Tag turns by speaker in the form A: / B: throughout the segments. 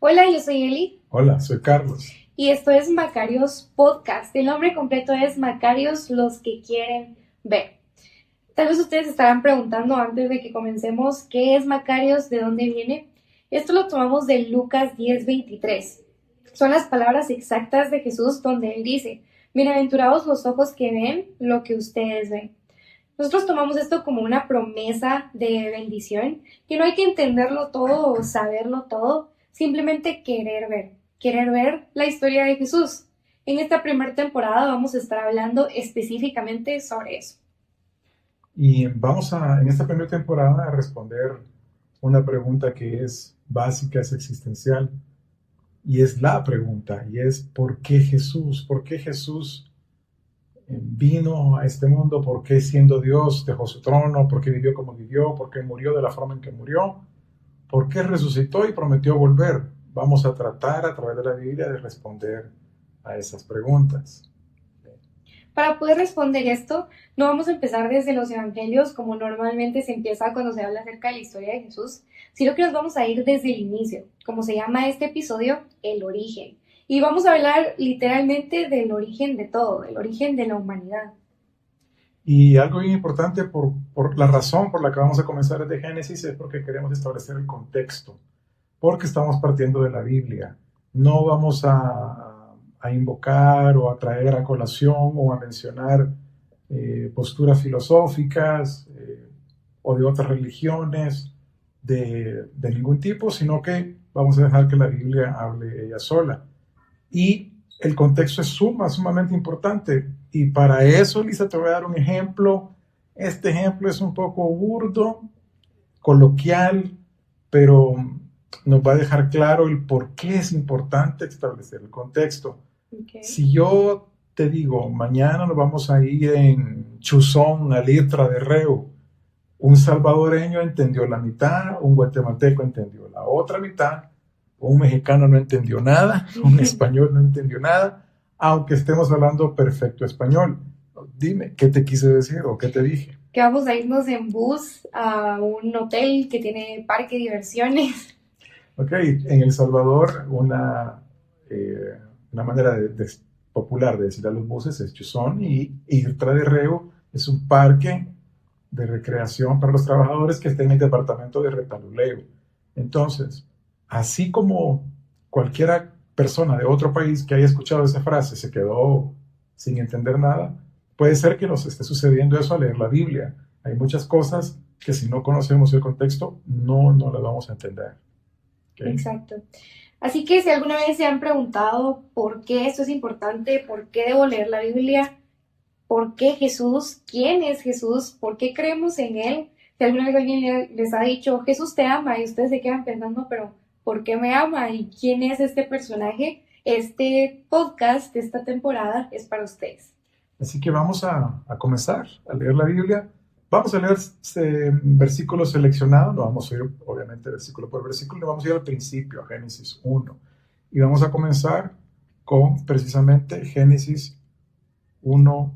A: Hola, yo soy Eli
B: Hola, soy Carlos.
A: y esto es Macarios Podcast. El nombre completo es Macarios los que quieren ver. Tal vez ustedes estarán preguntando antes de que comencemos qué es Macarios, de dónde viene. Esto lo tomamos de Lucas 10:23. Son las palabras exactas de Jesús donde él dice: bienaventurados los ojos que ven lo que ustedes ven. Nosotros tomamos esto como una promesa de bendición, que no hay que entenderlo todo o saberlo todo, simplemente querer ver la historia de Jesús. En esta primera temporada vamos a estar hablando específicamente sobre eso.
B: Y en esta primera temporada, a responder una pregunta que es básica, es existencial, y es la pregunta, y es ¿por qué Jesús? ¿Por qué Jesús vino a este mundo? ¿Por qué siendo Dios dejó su trono? ¿Por qué vivió como vivió? ¿Por qué murió de la forma en que murió? ¿Por qué resucitó y prometió volver? Vamos a tratar a través de la Biblia de responder a esas preguntas.
A: Para poder responder esto, no vamos a empezar desde los evangelios como normalmente se empieza cuando se habla acerca de la historia de Jesús, sino que nos vamos a ir desde el inicio, como se llama este episodio, el origen. Y vamos a hablar literalmente del origen de todo, del origen de la humanidad.
B: Y algo bien importante por la razón por la que vamos a comenzar desde Génesis es porque queremos establecer el contexto, porque estamos partiendo de la Biblia. No vamos a invocar o a traer a colación o a mencionar posturas filosóficas o de otras religiones de ningún tipo, sino que vamos a dejar que la Biblia hable ella sola. Y el contexto es sumamente importante. Y para eso, Lisa, te voy a dar un ejemplo. Este ejemplo es un poco burdo, coloquial, pero nos va a dejar claro el por qué es importante establecer el contexto.
A: Okay.
B: Si yo te digo, mañana nos vamos a ir en Chuzón a Litra de Reu, un salvadoreño entendió la mitad, un guatemalteco entendió la otra mitad, un mexicano no entendió nada, un español no entendió nada, aunque estemos hablando perfecto español. Dime, ¿qué te quise decir o qué te dije?
A: Que vamos a irnos en bus a un hotel que tiene parque de diversiones.
B: Ok, en El Salvador una manera popular de decir a los buses es chuzón y Irtra de Reo es un parque de recreación para los trabajadores que está en el departamento de Retaluleu. Entonces, así como cualquiera persona de otro país que haya escuchado esa frase se quedó sin entender nada, puede ser que nos esté sucediendo eso al leer la Biblia. Hay muchas cosas que si no conocemos el contexto no las vamos a entender. ¿Okay?
A: Exacto. Así que si alguna vez se han preguntado por qué esto es importante, por qué debo leer la Biblia, por qué Jesús, quién es Jesús, por qué creemos en Él, si alguna vez alguien les ha dicho Jesús te ama y ustedes se quedan pensando, pero ¿por qué me ama? ¿Y quién es este personaje? Este podcast de esta temporada es para ustedes.
B: Así que vamos a comenzar a leer la Biblia. Vamos a leer versículos seleccionados, no vamos a ir obviamente versículo por versículo, vamos a ir al principio, a Génesis 1. Y vamos a comenzar con precisamente Génesis 1,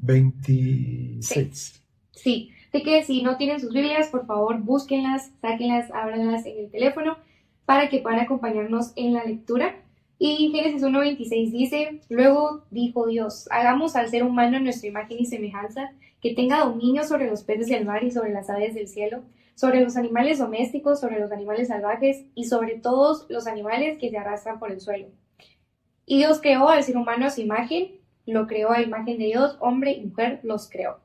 A: Sí,
B: 26.
A: sí. Así que si no tienen sus Biblias, por favor búsquenlas, sáquenlas, ábranlas en el teléfono para que puedan acompañarnos en la lectura. Y Génesis 1:26 dice: luego dijo Dios, hagamos al ser humano en nuestra imagen y semejanza, que tenga dominio sobre los peces del mar y sobre las aves del cielo, sobre los animales domésticos, sobre los animales salvajes y sobre todos los animales que se arrastran por el suelo. Y Dios creó al ser humano a su imagen, lo creó a imagen de Dios, hombre y mujer los creó.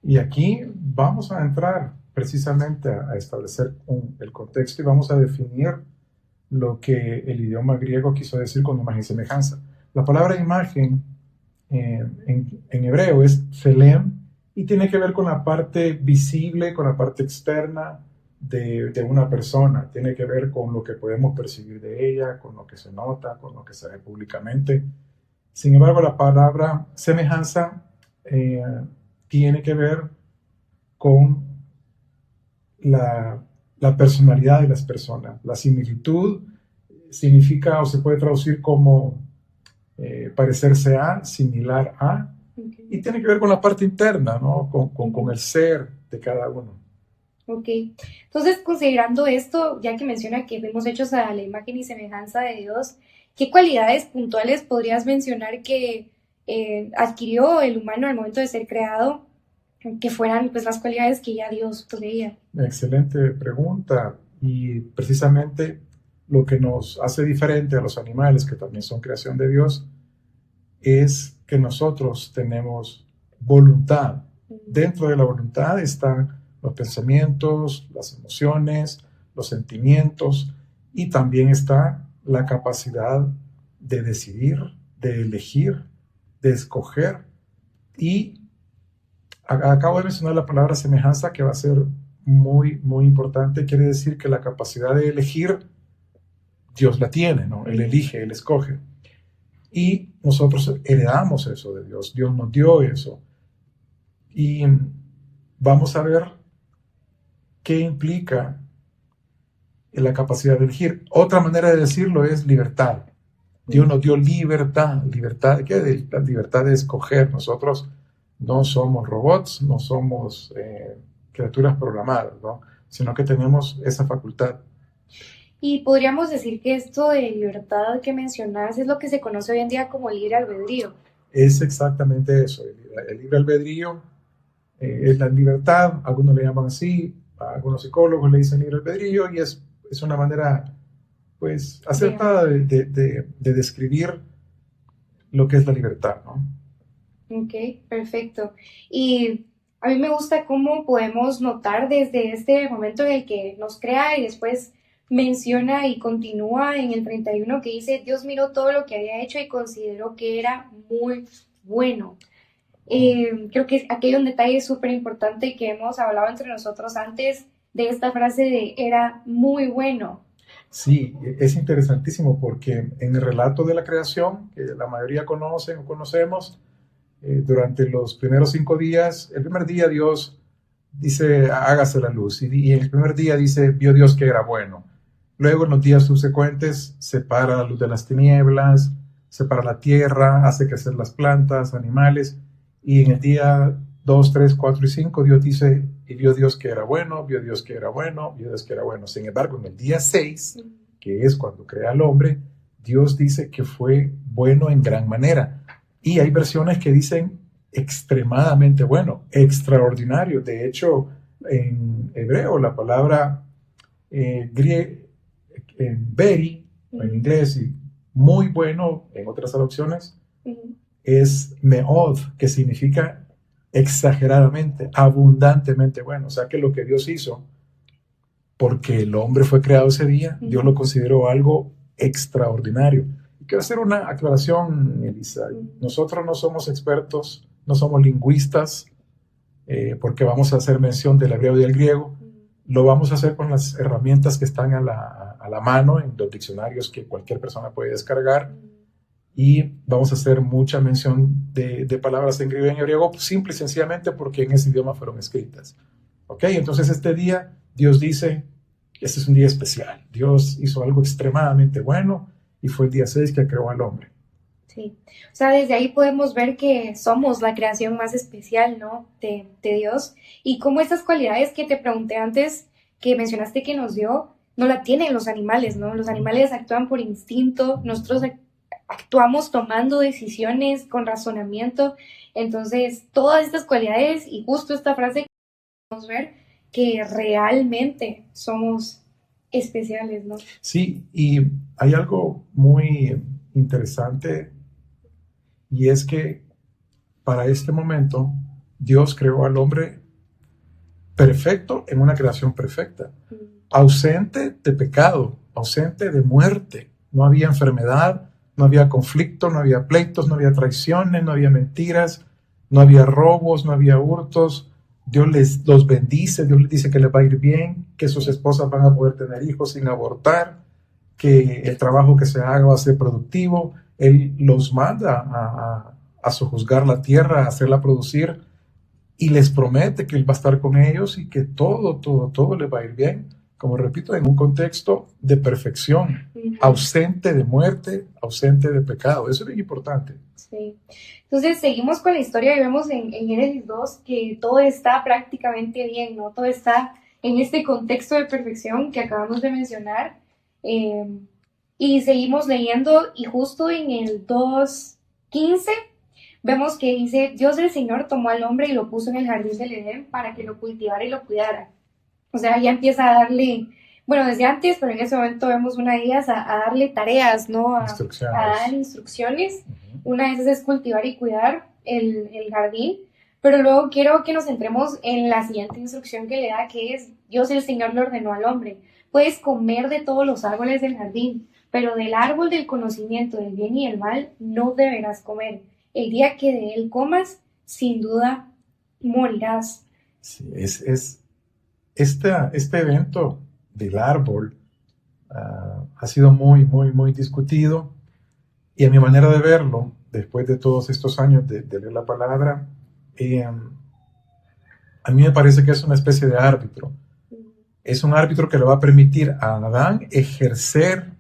B: Y aquí vamos a entrar precisamente a establecer el contexto y vamos a definir lo que el idioma griego quiso decir con imagen y semejanza. La palabra imagen en hebreo es felem y tiene que ver con la parte visible, con la parte externa de una persona. Tiene que ver con lo que podemos percibir de ella, con lo que se nota, con lo que se ve públicamente. Sin embargo, la palabra semejanza tiene que ver con la, la personalidad de las personas. La similitud significa o se puede traducir como parecerse a, similar a,
A: Okay.
B: y tiene que ver con la parte interna, ¿no? Con el ser de cada uno.
A: Ok, entonces considerando esto, ya que menciona que fuimos hechos a la imagen y semejanza de Dios, ¿qué cualidades puntuales podrías mencionar que adquirió el humano al momento de ser creado, que fueran pues las cualidades que ya Dios poseía?
B: Excelente pregunta. Y precisamente lo que nos hace diferente a los animales, que también son creación de Dios, es que nosotros tenemos voluntad. Dentro de la voluntad están los pensamientos, las emociones, los sentimientos, y también está la capacidad de decidir, de elegir, de escoger. Y acabo de mencionar la palabra semejanza, que va a ser muy, muy importante. Quiere decir que la capacidad de elegir, Dios la tiene, ¿no? Él elige, Él escoge. Y nosotros heredamos eso de Dios. Dios nos dio eso. Y vamos a ver qué implica la capacidad de elegir. Otra manera de decirlo es libertad. Dios nos dio libertad. ¿Libertad qué? La libertad de escoger. Nosotros no somos robots, no somos criaturas programadas, ¿no? Sino que tenemos esa facultad.
A: Y podríamos decir que esto de libertad que mencionas es lo que se conoce hoy en día como libre albedrío.
B: Es exactamente eso. El libre albedrío es la libertad, algunos le llaman así, algunos psicólogos le dicen libre albedrío, y es una manera pues acertada de describir lo que es la libertad, ¿no?
A: Ok, perfecto. Y a mí me gusta cómo podemos notar desde este momento en el que nos crea y después menciona y continúa en el 31 que dice, Dios miró todo lo que había hecho y consideró que era muy bueno. Creo que aquí hay un detalle súper importante que hemos hablado entre nosotros antes de esta frase de era muy bueno.
B: Sí, es interesantísimo porque en el relato de la creación, que la mayoría conocen o conocemos, durante los primeros 5 días, el primer día Dios dice, hágase la luz, y el primer día dice, vio Dios que era bueno. Luego en los días subsecuentes separa la luz de las tinieblas, separa la tierra, hace crecer las plantas, animales, y en el día 2, 3, 4 y 5 Dios dice, y vio Dios que era bueno, vio Dios que era bueno, vio Dios que era bueno. Sin embargo, en el día 6, que es cuando crea al hombre, Dios dice que fue bueno en gran manera. Y hay versiones que dicen extremadamente bueno, extraordinario. De hecho, en hebreo la palabra very, en inglés, y muy bueno, en otras traducciones, es meod, que significa exageradamente, abundantemente bueno. O sea que lo que Dios hizo, porque el hombre fue creado ese día, Dios lo consideró algo extraordinario. Y quiero hacer una aclaración, Elisa. Nosotros no somos expertos, no somos lingüistas, porque vamos a hacer mención del hebreo y del griego. Lo vamos a hacer con las herramientas que están a la mano en los diccionarios que cualquier persona puede descargar. Y vamos a hacer mucha mención de palabras en griego y en hebreo, simple y sencillamente porque en ese idioma fueron escritas. ¿Ok? Entonces este día Dios dice, este es un día especial. Dios hizo algo extremadamente bueno y fue el día 6 que creó al hombre.
A: Sí, o sea, desde ahí podemos ver que somos la creación más especial, ¿no? De Dios. Y cómo estas cualidades que te pregunté antes, que mencionaste que nos dio, no la tienen los animales, ¿no? Los animales actúan por instinto, nosotros actuamos tomando decisiones con razonamiento. Entonces, todas estas cualidades y justo esta frase que podemos ver que realmente somos especiales, ¿no?
B: Sí, y hay algo muy interesante, y es que para este momento Dios creó al hombre perfecto en una creación perfecta, ausente de pecado, ausente de muerte. No había enfermedad, no había conflicto, no había pleitos, no había traiciones, no había mentiras, no había robos, no había hurtos. Dios los bendice, Dios les dice que les va a ir bien, que sus esposas van a poder tener hijos sin abortar, que el trabajo que se haga va a ser productivo. Él los manda a sojuzgar la tierra, a hacerla producir, y les promete que Él va a estar con ellos y que todo les va a ir bien. Como repito, en un contexto de perfección, ausente de muerte, ausente de pecado. Eso es bien importante.
A: Sí. Entonces seguimos con la historia y vemos en Génesis 2 que todo está prácticamente bien, ¿no? Todo está en este contexto de perfección que acabamos de mencionar. Y seguimos leyendo y justo en el 2:15 vemos que dice, Dios el Señor tomó al hombre y lo puso en el jardín del Edén para que lo cultivara y lo cuidara. O sea, ya empieza a darle, bueno, desde antes, pero en ese momento vemos una de ellas a darle tareas, ¿no? A dar instrucciones. Una de esas es cultivar y cuidar el jardín. Pero luego quiero que nos centremos en la siguiente instrucción que le da, que es, Dios el Señor le ordenó al hombre, puedes comer de todos los árboles del jardín, pero del árbol del conocimiento del bien y el mal no deberás comer. El día que de él comas, sin duda morirás.
B: Sí, este evento del árbol ha sido muy, muy, muy discutido, y a mi manera de verlo, después de todos estos años de leer la palabra, a mí me parece que es una especie de árbitro. Es un árbitro que le va a permitir a Adán ejercer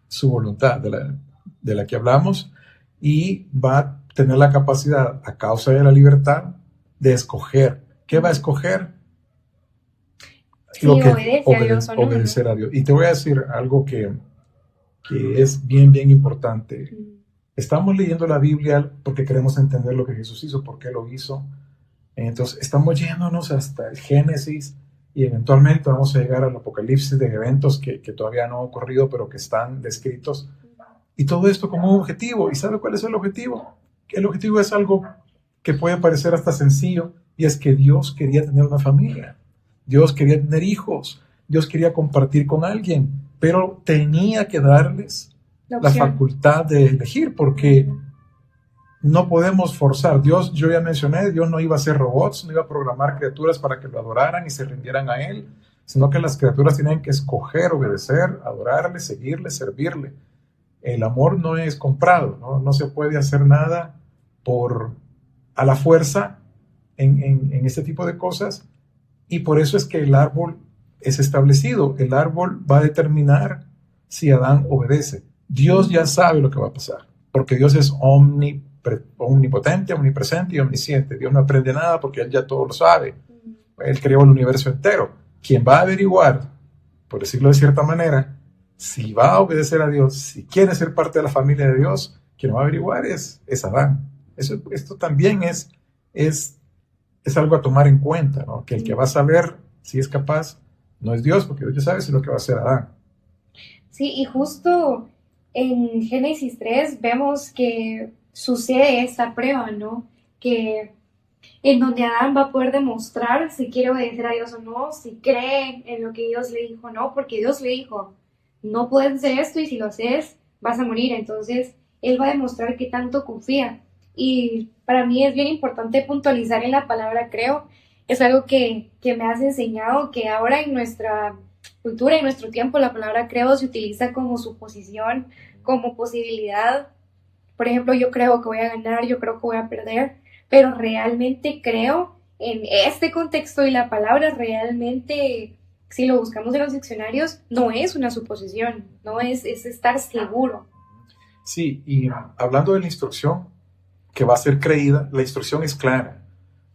B: su voluntad, de la que hablamos, y va a tener la capacidad, a causa de la libertad, de escoger. ¿Qué va a escoger?
A: Sí, obedecer
B: a Dios. Y te voy a decir algo que es bien, bien importante. Estamos leyendo la Biblia porque queremos entender lo que Jesús hizo, por qué lo hizo. Entonces, estamos yéndonos hasta el Génesis y eventualmente vamos a llegar al Apocalipsis de eventos que todavía no han ocurrido, pero que están descritos. Y todo esto con un objetivo. ¿Y sabe cuál es el objetivo? El objetivo es algo que puede parecer hasta sencillo, y es que Dios quería tener una familia. Dios quería tener hijos. Dios quería compartir con alguien, pero tenía que darles la facultad de elegir, porque no podemos forzar. Dios, yo ya mencioné, Dios no iba a hacer robots, no iba a programar criaturas para que lo adoraran y se rindieran a Él, sino que las criaturas tienen que escoger, obedecer, adorarle, seguirle, servirle. El amor no es comprado, no se puede hacer nada a la fuerza en este tipo de cosas, y por eso es que el árbol es establecido. El árbol va a determinar si Adán obedece. Dios ya sabe lo que va a pasar, porque Dios es omnipotente, omnipresente y omnisciente. Dios no aprende nada porque Él ya todo lo sabe. Él creó el universo entero. Quien va a averiguar, por decirlo de cierta manera, si va a obedecer a Dios, si quiere ser parte de la familia de Dios, quien va a averiguar es Adán. Esto también es algo a tomar en cuenta, ¿no? Que el que va a saber si es capaz no es Dios, porque Dios ya sabe si lo que va a hacer Adán.
A: Sí, y justo en Génesis 3 vemos que sucede esta prueba, ¿no? Que en donde Adán va a poder demostrar si quiere obedecer a Dios o no, si cree en lo que Dios le dijo o no, porque Dios le dijo, no puedes hacer esto y si lo haces vas a morir. Entonces él va a demostrar que tanto confía. Y para mí es bien importante puntualizar en la palabra creo. Es algo que me has enseñado, que ahora en nuestra cultura, en nuestro tiempo, la palabra creo se utiliza como suposición, como posibilidad. Por ejemplo, yo creo que voy a ganar, yo creo que voy a perder, pero realmente creo en este contexto, y la palabra realmente, si lo buscamos en los diccionarios, no es una suposición, no es estar seguro.
B: Sí, y hablando de la instrucción que va a ser creída, la instrucción es clara.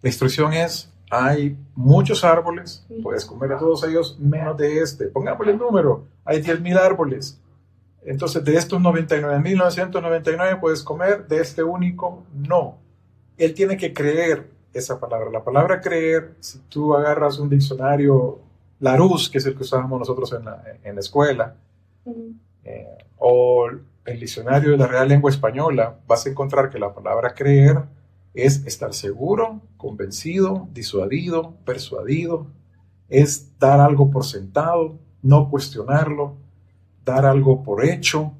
B: La instrucción es, hay muchos árboles, puedes comer de todos ellos menos de este. Pongámosle el número, hay 10,000 árboles. Entonces, de estos 99,999 puedes comer, de este único no. Él tiene que creer esa palabra. La palabra creer, si tú agarras un diccionario Larousse, que es el que usábamos nosotros en la escuela, o el diccionario de la Real Lengua Española, vas a encontrar que la palabra creer es estar seguro, convencido, disuadido, persuadido, es dar algo por sentado, no cuestionarlo, dar algo por hecho,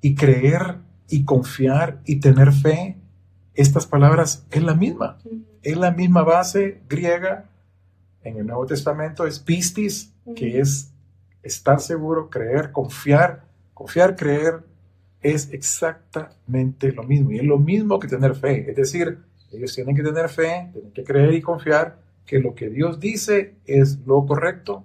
B: y creer y confiar y tener fe. Estas palabras es la misma base griega en el Nuevo Testamento, es pistis, que es estar seguro, creer, confiar, creer, es exactamente lo mismo, y es lo mismo que tener fe. Es decir, ellos tienen que tener fe, tienen que creer y confiar que lo que Dios dice es lo correcto,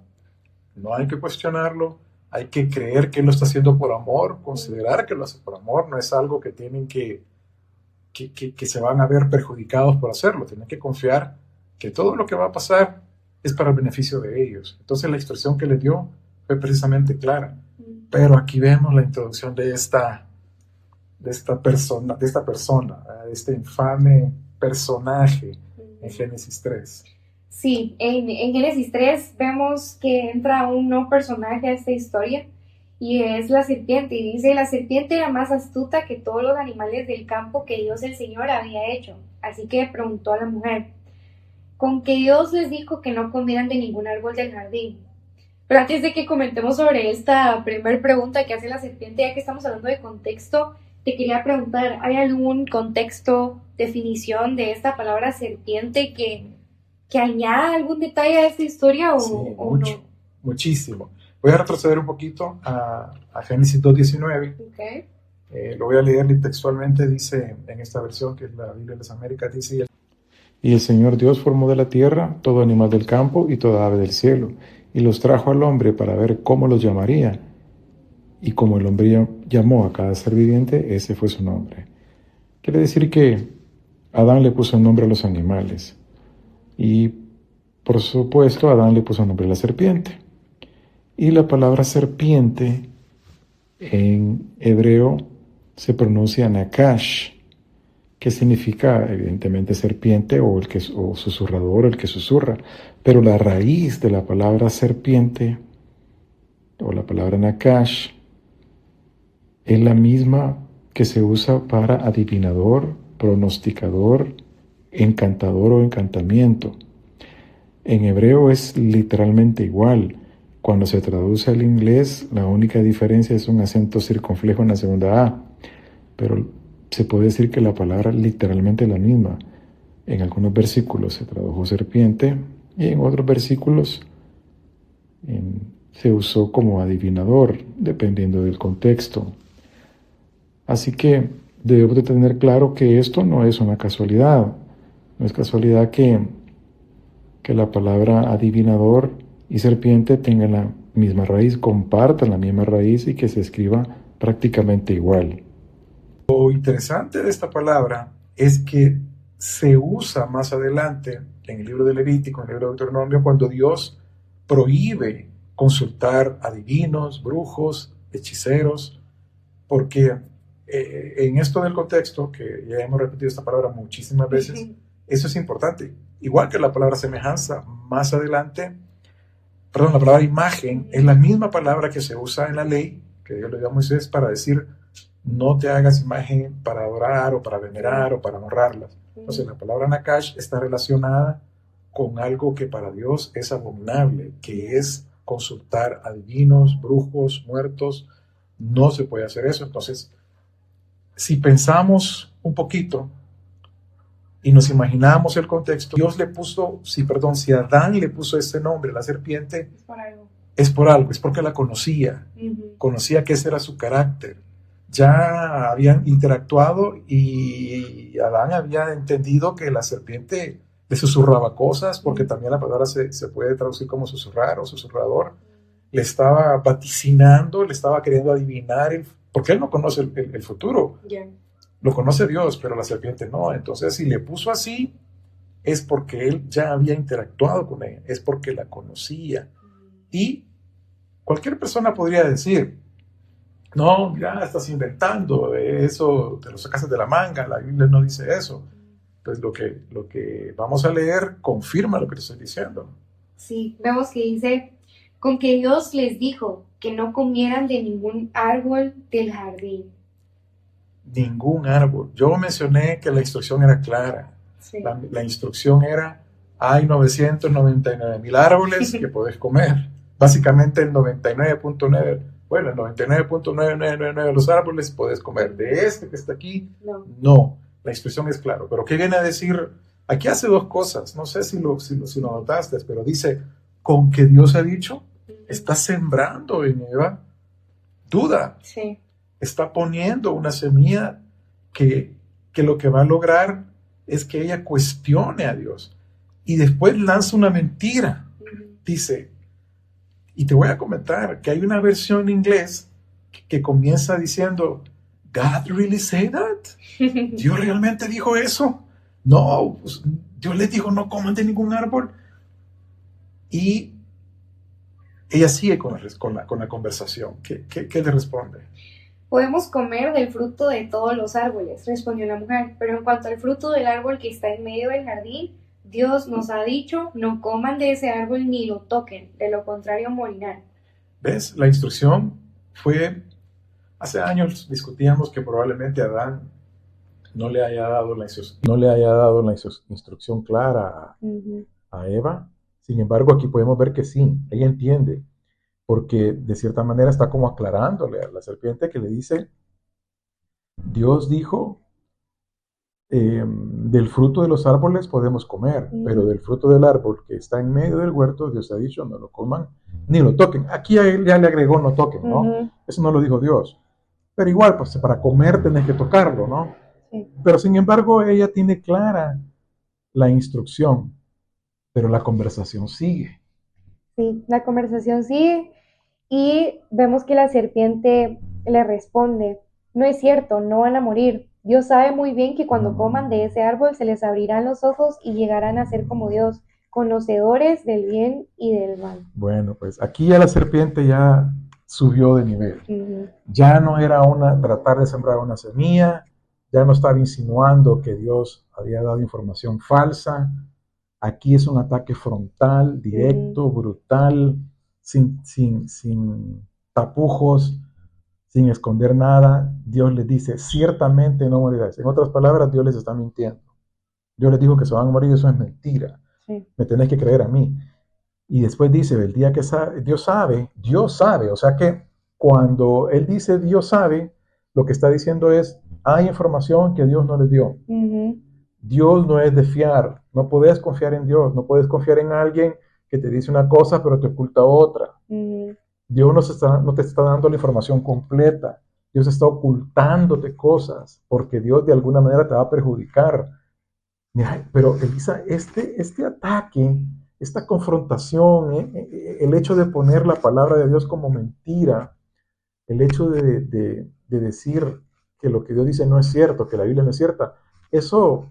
B: no hay que cuestionarlo, hay que creer que Él lo está haciendo por amor, considerar que lo hace por amor, no es algo que tienen que se van a ver perjudicados por hacerlo, tienen que confiar que todo lo que va a pasar es para el beneficio de ellos. Entonces la instrucción que le dio fue precisamente clara. Pero aquí vemos la introducción de esta persona, de este infame personaje en Génesis 3.
A: Sí, en Génesis 3 vemos que entra un nuevo personaje a esta historia y es la serpiente. Y dice, la serpiente era más astuta que todos los animales del campo que Dios el Señor había hecho. Así que preguntó a la mujer, ¿con qué Dios les dijo que no comieran de ningún árbol del jardín? Pero antes de que comentemos sobre esta primera pregunta que hace la serpiente, ya que estamos hablando de contexto, te quería preguntar, ¿hay algún contexto, definición de esta palabra serpiente que añada algún detalle a esta historia o no?
B: Muchísimo. Voy a retroceder un poquito a Génesis 2:19.
A: Okay.
B: Lo voy a leer textualmente, dice en esta versión que es la Biblia de las Américas, dice: y el Señor Dios formó de la tierra todo animal del campo y toda ave del cielo, y los trajo al hombre para ver cómo los llamaría. Y como el hombre llamó a cada ser viviente, ese fue su nombre. Quiere decir que Adán le puso el nombre a los animales. Y por supuesto, Adán le puso el nombre a la serpiente. Y la palabra serpiente en hebreo se pronuncia nakash, que significa evidentemente serpiente o susurrador, el que susurra. Pero la raíz de la palabra serpiente o la palabra nakash es la misma que se usa para adivinador, pronosticador, encantador o encantamiento. En hebreo es literalmente igual. Cuando se traduce al inglés, la única diferencia es un acento circunflejo en la segunda A. Pero se puede decir que la palabra literalmente es la misma. En algunos versículos se tradujo serpiente y en otros versículos se usó como adivinador, dependiendo del contexto. Así que debemos de tener claro que esto no es una casualidad. No es casualidad que la palabra adivinador y serpiente tengan la misma raíz, compartan la misma raíz y que se escriba prácticamente igual. Lo interesante de esta palabra es que se usa más adelante en el libro de Levítico, en el libro de Deuteronomio, cuando Dios prohíbe consultar adivinos, brujos, hechiceros, porque en esto del contexto, que ya hemos repetido esta palabra muchísimas veces, eso es importante. Igual que la palabra semejanza, más adelante, la palabra imagen es la misma palabra que se usa en la ley, que Dios le dio a Moisés para decir, no te hagas imagen para adorar o para venerar o para honrarlas. Entonces la palabra nakash está relacionada con algo que para Dios es abominable, que es consultar adivinos, brujos, muertos. No se puede hacer eso. Entonces, si pensamos un poquito y nos imaginamos el contexto, Dios le puso, si Adán le puso ese nombre a la serpiente, es por algo, es porque la conocía, conocía que ese era su carácter. Ya habían interactuado y Adán había entendido que la serpiente le susurraba cosas, porque también la palabra se puede traducir como susurrar o susurrador. Le estaba vaticinando, le estaba queriendo adivinar, porque él no conoce el futuro. Yeah. Lo conoce Dios, pero la serpiente no. Entonces, si le puso así, es porque él ya había interactuado con ella, es porque la conocía. Y cualquier persona podría decir, no, ya estás inventando, eso te lo sacas de la manga, la Biblia no dice eso. Pues lo que vamos a leer confirma lo que te estoy diciendo.
A: Sí, vemos que dice, con que Dios les dijo que no comieran de ningún árbol del jardín.
B: Ningún árbol. Yo mencioné que la instrucción era clara. Sí. La instrucción era, hay 999,000 árboles que podés comer. Básicamente el 99.9, bueno, el 99.999 de los árboles podés comer. De este que está aquí, no. La instrucción es clara. Pero ¿qué viene a decir? Aquí hace dos cosas. No sé si lo notaste, pero dice, con que Dios ha dicho, está sembrando en Eva duda.
A: Sí.
B: Está poniendo una semilla que lo que va a lograr es que ella cuestione a Dios. Y después lanza una mentira. Dice, y te voy a comentar que hay una versión en inglés que comienza diciendo, ¿God really say that? ¿Dios realmente dijo eso? No, pues, Dios les dijo no coman de ningún árbol. Y ella sigue con la conversación. ¿Qué le responde?
A: Podemos comer del fruto de todos los árboles, respondió la mujer, pero en cuanto al fruto del árbol que está en medio del jardín, Dios nos ha dicho, no coman de ese árbol ni lo toquen, de lo contrario morirán.
B: ¿Ves? La instrucción fue, hace años discutíamos que probablemente Adán no le haya dado la instrucción clara a Eva. Sin embargo, aquí podemos ver que sí, ella entiende, porque de cierta manera está como aclarándole a la serpiente que le dice, Dios dijo, del fruto de los árboles podemos comer, pero del fruto del árbol que está en medio del huerto, Dios ha dicho, no lo coman ni lo toquen. Aquí ya le agregó no toquen, ¿no? Eso no lo dijo Dios. Pero igual, pues para comer tenés que tocarlo, ¿no? Sí. Pero sin embargo, ella tiene clara la instrucción, pero la conversación sigue.
A: Sí, la conversación sigue y vemos que la serpiente le responde, no es cierto, no van a morir. Dios sabe muy bien que cuando coman de ese árbol se les abrirán los ojos y llegarán a ser como Dios, conocedores del bien y del mal.
B: Bueno, pues aquí ya la serpiente ya subió de nivel. Ya no era tratar de sembrar una semilla, ya no estaba insinuando que Dios había dado información falsa. Aquí es un ataque frontal, directo, brutal, sin tapujos, sin esconder nada. Dios les dice, ciertamente no morirás. En otras palabras, Dios les está mintiendo. Dios les dijo que se van a morir, eso es mentira. Sí. Me tenés que creer a mí. Y después dice, el día que Dios sabe, o sea que cuando Él dice Dios sabe, lo que está diciendo es, hay información que Dios no les dio. Dios no es de fiar, no puedes confiar en Dios, no puedes confiar en alguien que te dice una cosa pero te oculta otra. Dios no te está dando la información completa, Dios está ocultándote cosas porque Dios de alguna manera te va a perjudicar. Mira, pero Elisa, este ataque, esta confrontación, el hecho de poner la palabra de Dios como mentira, el hecho de decir que lo que Dios dice no es cierto, que la Biblia no es cierta, eso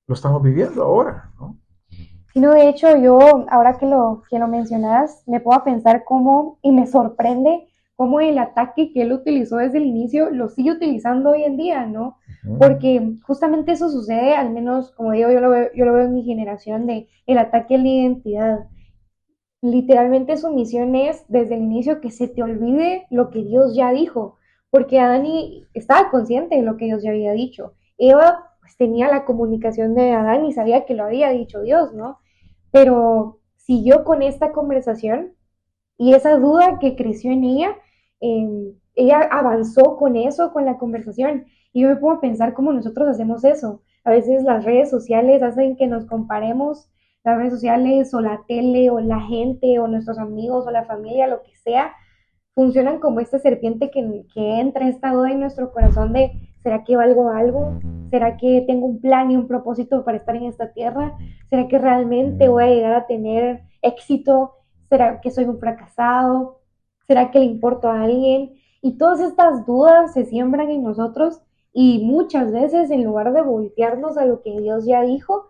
B: lo estamos viviendo ahora, ¿no?
A: Sí, no, de hecho, yo, ahora que lo mencionas, me puedo pensar cómo, y me sorprende cómo el ataque que él utilizó desde el inicio lo sigue utilizando hoy en día, ¿no? Porque justamente eso sucede, al menos, como digo, yo lo veo en mi generación, de el ataque a la identidad. Literalmente su misión es, desde el inicio, que se te olvide lo que Dios ya dijo, porque Adán estaba consciente de lo que Dios ya había dicho. Eva pues tenía la comunicación de Adán y sabía que lo había dicho Dios, ¿no? Pero siguió con esta conversación y esa duda que creció en ella avanzó con eso, con la conversación. Y yo me pongo a pensar cómo nosotros hacemos eso. A veces las redes sociales hacen que nos comparemos, las redes sociales o la tele o la gente o nuestros amigos o la familia, lo que sea, funcionan como esta serpiente que entra esta duda en nuestro corazón de ¿será que valgo algo? ¿Será que tengo un plan y un propósito para estar en esta tierra? ¿Será que realmente voy a llegar a tener éxito? ¿Será que soy un fracasado? ¿Será que le importo a alguien? Y todas estas dudas se siembran en nosotros y muchas veces en lugar de voltearnos a lo que Dios ya dijo,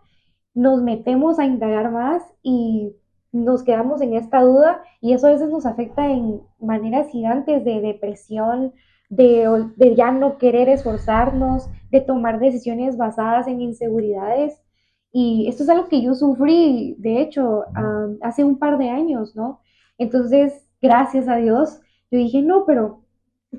A: nos metemos a indagar más y nos quedamos en esta duda y eso a veces nos afecta en maneras gigantes de depresión, de ya no querer esforzarnos, de tomar decisiones basadas en inseguridades. Y esto es algo que yo sufrí, de hecho, hace un par de años, ¿no? Entonces, gracias a Dios, yo dije, no, pero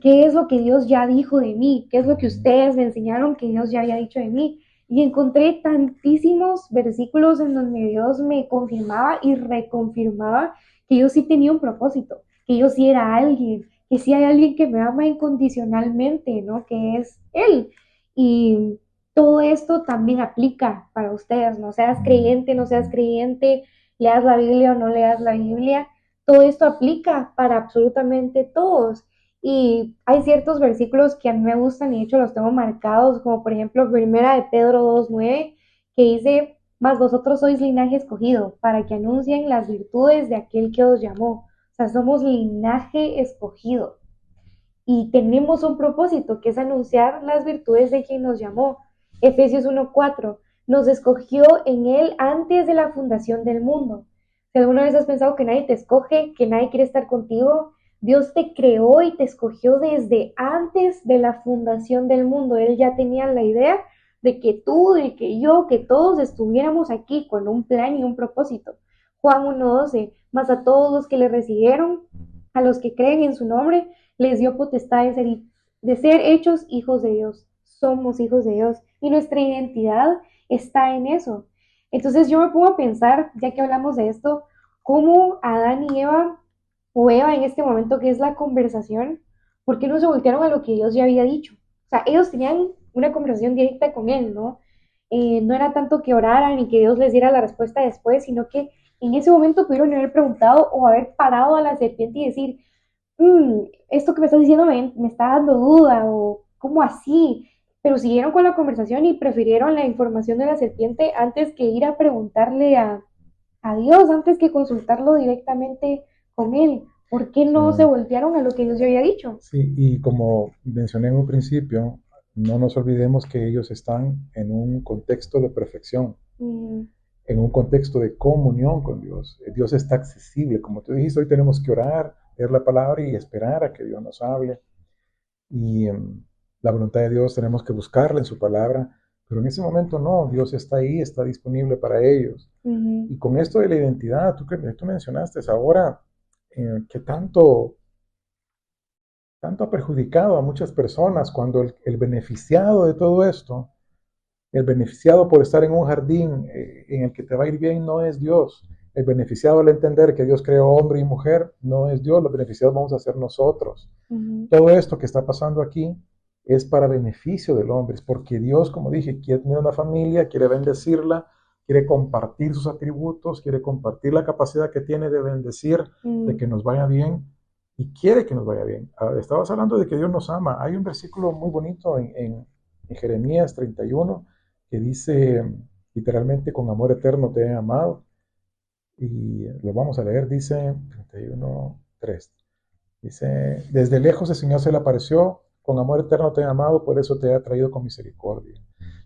A: ¿qué es lo que Dios ya dijo de mí? ¿Qué es lo que ustedes me enseñaron que Dios ya había dicho de mí? Y encontré tantísimos versículos en donde Dios me confirmaba y reconfirmaba que yo sí tenía un propósito, que yo sí era alguien, que sí hay alguien que me ama incondicionalmente, ¿no? Que es Él. Y todo esto también aplica para ustedes, no seas creyente, no seas creyente, leas la Biblia o no leas la Biblia, todo esto aplica para absolutamente todos. Y hay ciertos versículos que a mí me gustan y de hecho los tengo marcados, como por ejemplo Primera de Pedro 2:9, que dice, mas vosotros sois linaje escogido, para que anuncien las virtudes de aquel que os llamó. O sea, somos linaje escogido. Y tenemos un propósito, que es anunciar las virtudes de quien nos llamó. Efesios 1:4, nos escogió en Él antes de la fundación del mundo. O Si alguna vez has pensado que nadie te escoge, que nadie quiere estar contigo, Dios te creó y te escogió desde antes de la fundación del mundo. Él ya tenía la idea de que tú, de que yo, que todos estuviéramos aquí con un plan y un propósito. Juan 1:12, mas a todos los que le recibieron, a los que creen en su nombre, les dio potestad de ser hechos hijos de Dios. Somos hijos de Dios y nuestra identidad está en eso. Entonces yo me pongo a pensar, ya que hablamos de esto, cómo Adán y Eva, o Eva en este momento que es la conversación, ¿por qué no se voltearon a lo que Dios ya había dicho? O sea, ellos tenían una conversación directa con Él, ¿no? No era tanto que oraran y que Dios les diera la respuesta después, sino que en ese momento pudieron haber preguntado o haber parado a la serpiente y decir, esto que me estás diciendo me está dando duda, o ¿cómo así? Pero siguieron con la conversación y prefirieron la información de la serpiente antes que ir a preguntarle a Dios, antes que consultarlo directamente con Él. ¿Por qué
B: Sí,
A: no se voltearon a lo que Dios ya había dicho?
B: sí, y como mencioné en un principio, no nos olvidemos que ellos están en un contexto de perfección,
A: Mm,
B: en un contexto de comunión con Dios. Dios está accesible, como tú dijiste, hoy tenemos que orar, leer la palabra y esperar a que Dios nos hable. Y la voluntad de Dios tenemos que buscarla en su palabra, pero en ese momento no, Dios está ahí, está disponible para ellos.
A: ujú,
B: Y con esto de la identidad, tú mencionaste ahora que tanto ha perjudicado a muchas personas cuando el beneficiado de todo esto, el beneficiado por estar en un jardín en el que te va a ir bien no es Dios. El beneficiado al entender que Dios creó hombre y mujer no es Dios, los beneficiados vamos a ser nosotros.
A: ujú,
B: Todo esto que está pasando aquí es para beneficio del hombre, es porque Dios, como dije, quiere tener una familia, quiere bendecirla, quiere compartir sus atributos, quiere compartir la capacidad que tiene de bendecir, de
A: mm,
B: que nos vaya bien y quiere que nos vaya bien. Estabas hablando de que Dios nos ama. Hay un versículo muy bonito en Jeremías 31 que dice literalmente, con amor eterno te he amado. Y lo vamos a leer, dice 31:3. Dice, desde lejos el Señor se le apareció, con amor eterno te he amado, por eso te ha traído con misericordia.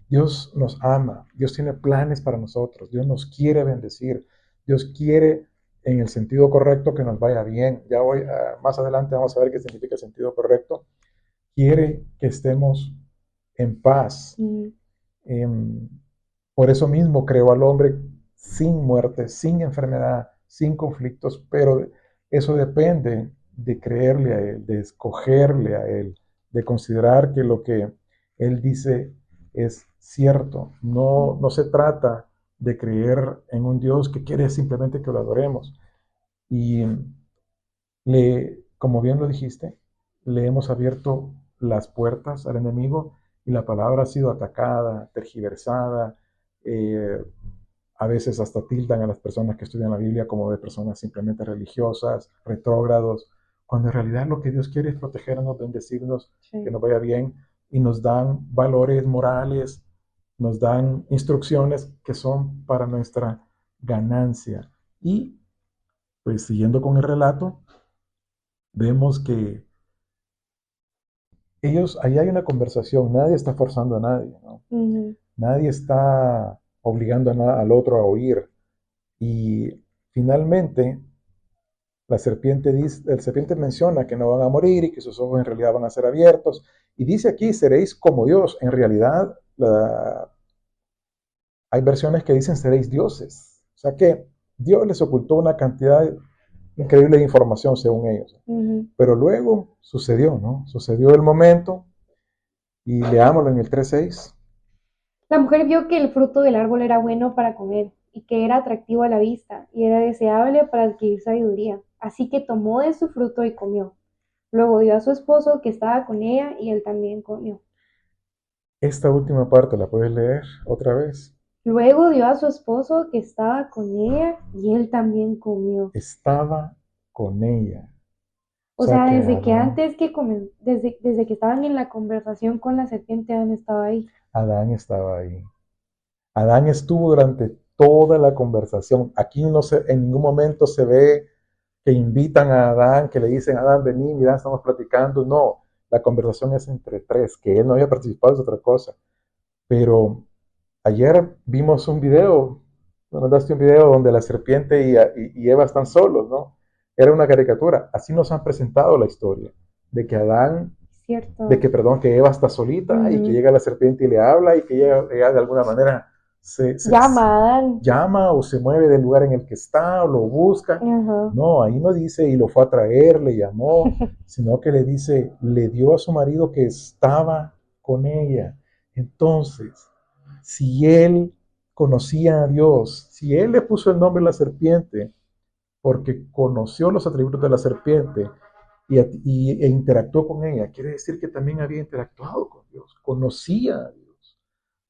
B: Dios nos ama, Dios tiene planes para nosotros, Dios nos quiere bendecir, Dios quiere en el sentido correcto que nos vaya bien. Ya hoy, más adelante vamos a ver qué significa el sentido correcto. Quiere que estemos en paz.
A: mm,
B: Em, por eso mismo creó al hombre sin muerte, sin enfermedad, sin conflictos, pero eso depende de creerle a Él, de escogerle a Él, de considerar que lo que Él dice es cierto. No, no se trata de creer en un Dios que quiere simplemente que lo adoremos. Y como bien lo dijiste, le hemos abierto las puertas al enemigo y la palabra ha sido atacada, tergiversada. eh, a veces hasta tildan a las personas que estudian la Biblia como de personas simplemente religiosas, retrógrados, cuando en realidad lo que Dios quiere es protegernos, bendecirnos, que
A: sí.
B: nos vaya bien, y nos dan valores morales, nos dan instrucciones que son para nuestra ganancia. Y pues siguiendo con el relato, vemos que ahí hay una conversación, nadie está forzando a nadie, ¿no?
A: Ujú,
B: Nadie está obligando al otro a oír. Y finalmente, el serpiente menciona que no van a morir y que sus ojos en realidad van a ser abiertos. Y dice aquí, seréis como Dios. En realidad, hay versiones que dicen seréis dioses. O sea que Dios les ocultó una cantidad increíble de información según ellos.
A: ujú.
B: Pero luego sucedió, ¿no? Sucedió el momento y leámoslo en el 3:6.
A: La mujer vio que el fruto del árbol era bueno para comer y que era atractivo a la vista y era deseable para adquirir sabiduría. Así que tomó de su fruto y comió. Luego dio a su esposo que estaba con ella y él también comió.
B: Esta última parte la puedes leer otra vez.
A: Luego dio a su esposo que estaba con ella y él también comió.
B: Estaba con ella. O
A: O
B: sea
A: sea,
B: que
A: desde que antes que desde que estaban en la conversación con la serpiente, han estado ahí.
B: Adán estaba ahí. Adán estuvo durante toda la conversación. Aquí en ningún momento se ve que invitan a Adán, que le dicen, Adán, vení, mira, estamos platicando. No, la conversación es entre tres, que él no había participado es otra cosa. Pero ayer vimos un video, mandaste un video donde la serpiente y Eva están solos, ¿no? Era una caricatura. Así nos han presentado la historia de que
A: Cierto.
B: que Eva está solita y que
A: Ujú.
B: llega la serpiente y le habla y que ella de alguna manera
A: Llama a Adán.
B: llama o se mueve del lugar en el que está o lo busca.
A: Ajá.
B: No, ahí no dice y lo fue a traer, le llamó, sino que le dice, le dio a su marido que estaba con ella. Entonces, si él conocía a Dios, si él le puso el nombre a la serpiente, porque conoció los atributos de la serpiente e interactuó con ella, quiere decir que también había interactuado con Dios, conocía a Dios.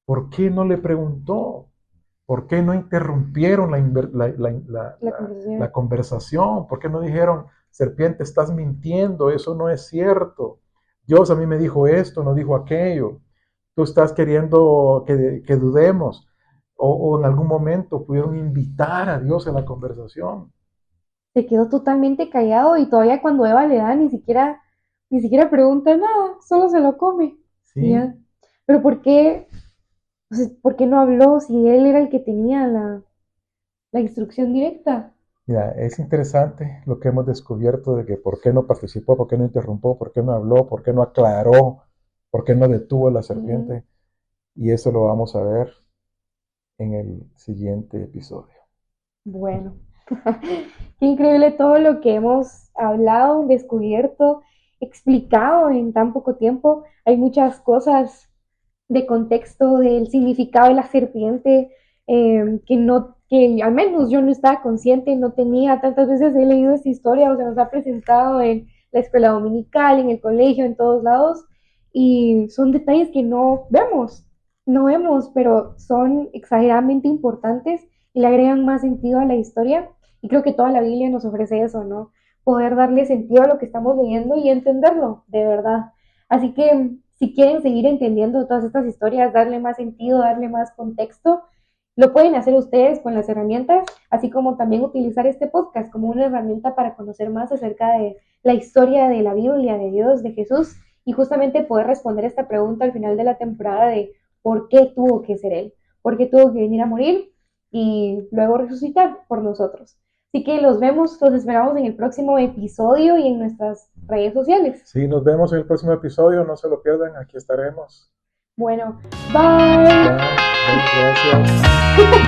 B: ¿Por qué no le preguntó? ¿Por qué no interrumpieron la conversación? ¿Por qué no dijeron, serpiente, estás mintiendo, eso no es cierto? Dios a mí me dijo esto, no dijo aquello. Tú estás queriendo que dudemos. O en algún momento pudieron invitar a Dios a la conversación.
A: Se quedó totalmente callado y todavía cuando Eva le da ni siquiera pregunta nada, solo se lo come. Y
B: ¿Sí?
A: ya. Pero o sea, ¿por qué no habló si él era el que tenía la instrucción directa?
B: Mira, es interesante lo que hemos descubierto de que por qué no participó, por qué no interrumpió, por qué no habló, por qué no aclaró, por qué no detuvo a la
A: Ujú.
B: serpiente. Y eso lo vamos a ver en el siguiente episodio.
A: Bueno, qué increíble todo lo que hemos hablado, descubierto, explicado en tan poco tiempo. Hay muchas cosas de contexto del significado de la serpiente que al menos yo no estaba consciente, no tenía. Tantas veces he leído esta historia o se nos ha presentado en la escuela dominical, en el colegio, en todos lados, y son detalles que no vemos, pero son exageradamente importantes y le agregan más sentido a la historia. Y creo que toda la Biblia nos ofrece eso, ¿no? Poder darle sentido a lo que estamos leyendo y entenderlo, de verdad. Así que si quieren seguir entendiendo todas estas historias, darle más sentido, darle más contexto, lo pueden hacer ustedes con las herramientas, así como también utilizar este podcast como una herramienta para conocer más acerca de la historia de la Biblia, de Dios, de Jesús, y justamente poder responder esta pregunta al final de la temporada de por qué tuvo que ser Él, por qué tuvo que venir a morir y luego resucitar por nosotros. Así que los esperamos en el próximo episodio y en nuestras redes sociales.
B: Sí, nos vemos en el próximo episodio, no se lo pierdan, aquí estaremos.
A: Bueno, bye.
B: Bye, gracias.